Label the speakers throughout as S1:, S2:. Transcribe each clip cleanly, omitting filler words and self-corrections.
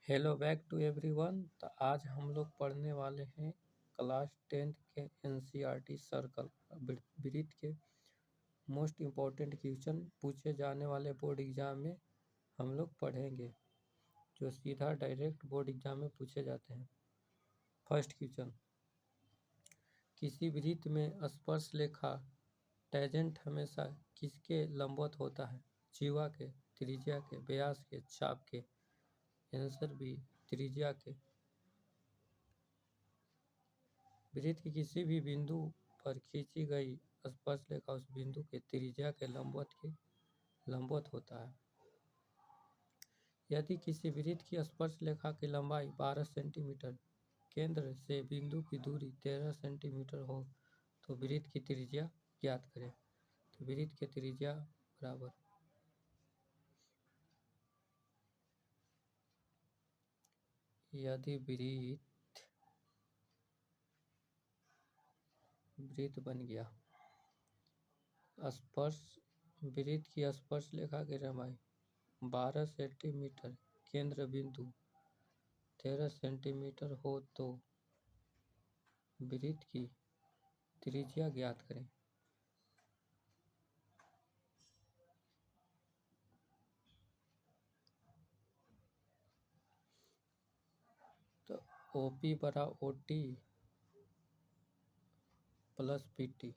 S1: Hello back to everyone. तो आज हम लोग पढ़ने वाले हैं क्लास 10th के एनसीईआरटी सर्कल वृत्त के मोस्ट इम्पोर्टेंट क्वेश्चन पूछे जाने वाले बोर्ड एग्जाम में हम लोग पढ़ेंगे, जो सीधा डायरेक्ट बोर्ड एग्जाम में पूछे जाते हैं। फर्स्ट क्वेश्चन, किसी वृत्त में स्पर्श रेखा टेंजेंट हमेशा किसके लंबवत होता है? जीवा के, त्रिज्या के, व्यास के, चाप के। आंसर बी, त्रिज्या के। वृत्त के किसी भी बिंदु पर खींची गई स्पर्श रेखा उस बिंदु के त्रिज्या के लंबवत होता है। यदि किसी वृत्त की स्पर्श रेखा की लंबाई 12 सेंटीमीटर, केंद्र से बिंदु की दूरी 13 सेंटीमीटर हो तो वृत्त की त्रिज्या ज्ञात करें। तो वृत्त की त्रिज्या बराबर, यदि वृत्त बन गया, वृत्त की स्पर्श रेखा की लंबाई 12 सेंटीमीटर, केंद्र बिंदु 13 सेंटीमीटर हो तो वृत्त की त्रिज्या ज्ञात करें। तो OP बटा OT प्लस PT,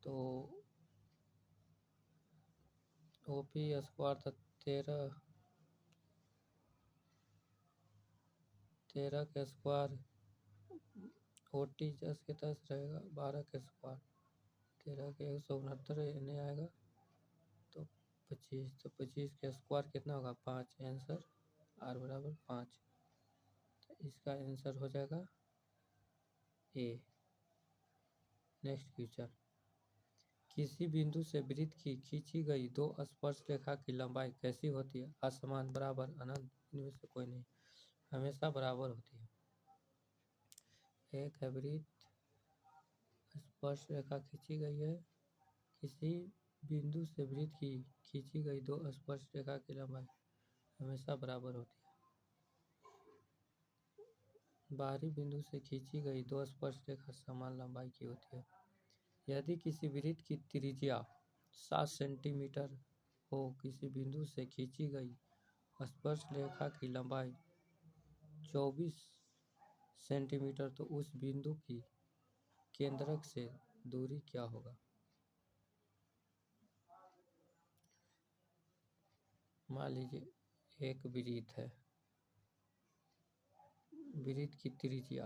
S1: तो OP स्क्वायर था 13 के स्क्वायर, OT 10 के 10 रहेगा, 12 के स्क्वायर 13 के 169 नहीं आएगा तो 25, तो 25 के स्क्वायर कितना होगा? 5। आंसर R बराबर 5। तो इसका आंसर हो जाएगा A। नेक्स्ट क्वेश्चन, किसी बिंदु से वृत्त की खींची गई दो स्पर्श रेखा की लंबाई कैसी होती है? असमान, बराबर, अनंत। इनमें से कोई नहीं, हमेशा बराबर होती है। एक है वृत्त, स्पर्श रेखा खींची गई है, किसी बिंदु से वृत्त की खींची गई दो स्पर्श रेखा की लंबाई हमेशा बराबर होती है। बाहरी बिंदु से खींची गई दो स्पर्श रेखा समान लंबाई की होती है। यदि किसी वृत्त की त्रिज्या 7 सेंटीमीटर हो, किसी बिंदु से खींची गई स्पर्श रेखा की लंबाई 24 सेंटीमीटर, तो उस बिंदु की केंद्रक से दूरी क्या होगा? मान लीजिए एक वृत्त है, वृत्त की त्रिज्या,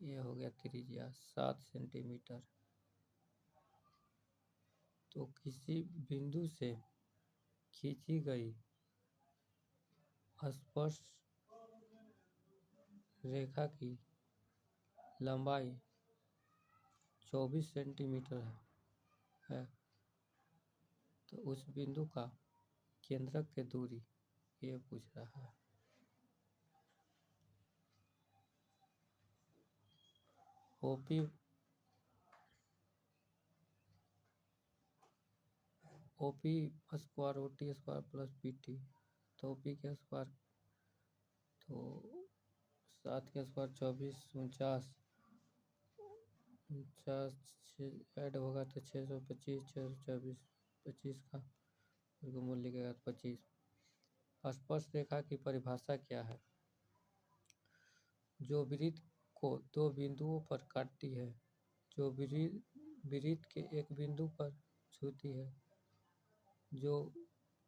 S1: ये हो गया त्रिज्या 7 सेंटीमीटर, तो किसी बिंदु से खींची गई स्पर्श रेखा की लंबाई 24 सेंटीमीटर है, तो उस बिंदु का केंद्रक की दूरी ये पूछ रहा है। OP square OT square plus PT, तो OP के स्क्वायर तो 7 के स्क्वायर 24, 49 ऐड होगा तो 625, 624, 25 का वर्गमूल लिखेगा तो 25। स्पर्श रेखा की परिभाषा क्या है? जो वृत्त को दो बिंदुओं पर काटती है, जो वृत्त के एक बिंदु पर छूती है, जो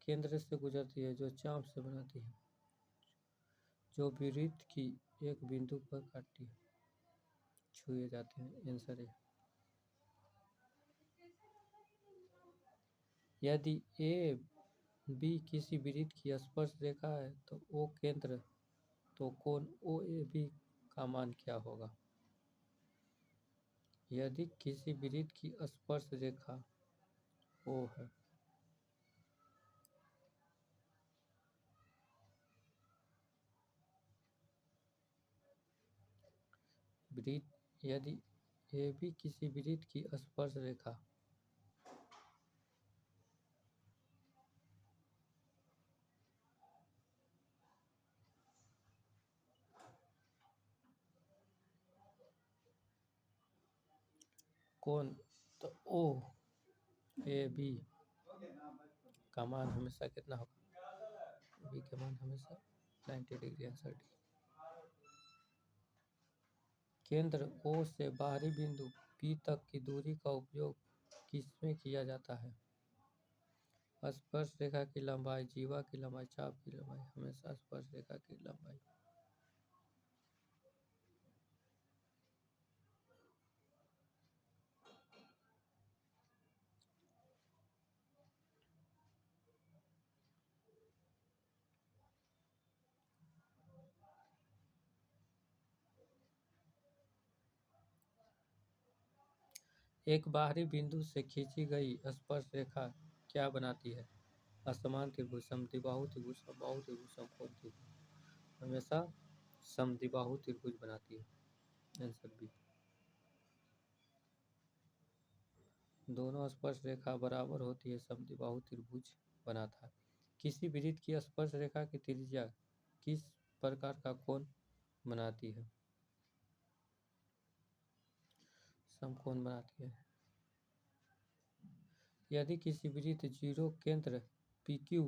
S1: केंद्र से गुजरती है, जो चाप से बनाती है, जो वृत्त की एक बिंदु पर काटती है, छुए जाते हैं। आंसर है। यदि AB किसी वृत्त की स्पर्श रेखा है तो O केंद्र, तो कोण OAB का मान क्या होगा? यदि किसी वृत्त की स्पर्श रेखा O है, यदि AB किसी वृत्त की स्पर्श रेखा कोण तो ओ ए बी का मान हमेशा कितना होगा? बी का मान हमेशा 90 डिग्री। Answer D. केंद्र ओ से बाहरी बिंदु पी तक की दूरी का उपयोग किसमें किया जाता है? स्पर्श रेखा की लंबाई, जीवा की लंबाई, चाप की लंबाई। हमेशा स्पर्श रेखा की लंबाई। एक बाहरी बिंदु से खींची गई स्पर्श रेखा क्या बनाती है? असमान त्रिभुज, समद्विबाहु त्रिभुज, समबाहु त्रिभुज, समकोण त्रिभुज। हमेशा समद्विबाहु त्रिभुज बनाती है। Answer B. दोनों स्पर्श रेखा बराबर होती है, समद्विबाहु त्रिभुज बनाता है। किसी वृत्त की स्पर्श रेखा की त्रिज्या किस प्रकार का कोण बनाती है? समकोण बनाती है। यदि किसी वृत्त जीरो केंद्र PQ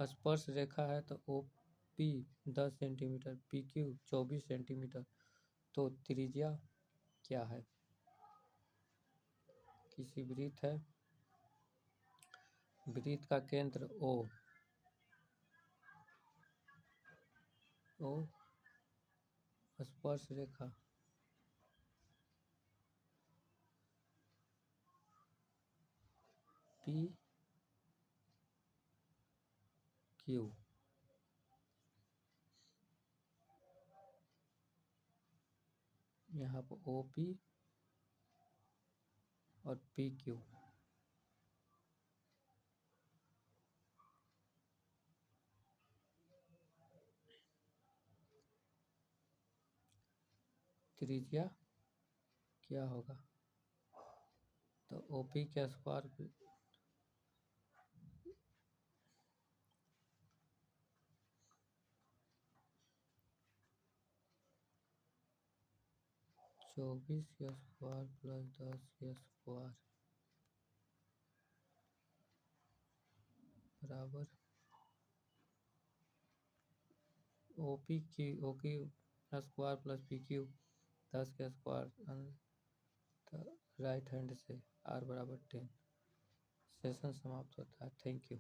S1: स्पर्श रेखा है तो OP 10 सेंटीमीटर, PQ 24 सेंटीमीटर, तो त्रिज्या क्या है? किसी वृत्त है, वृत्त का केंद्र O स्पर्श रेखा PQ, यहाँ पर OP और PQ। त्रिज्या क्या होगा? तो OP के स्क्वायर 24 का स्क्वायर प्लस 10 का स्क्वायर बराबर OP स्क्वायर प्लस PQ 10 का स्क्वायर। राइट हैंड से R बराबर 10। सेशन समाप्त होता है। Thank you.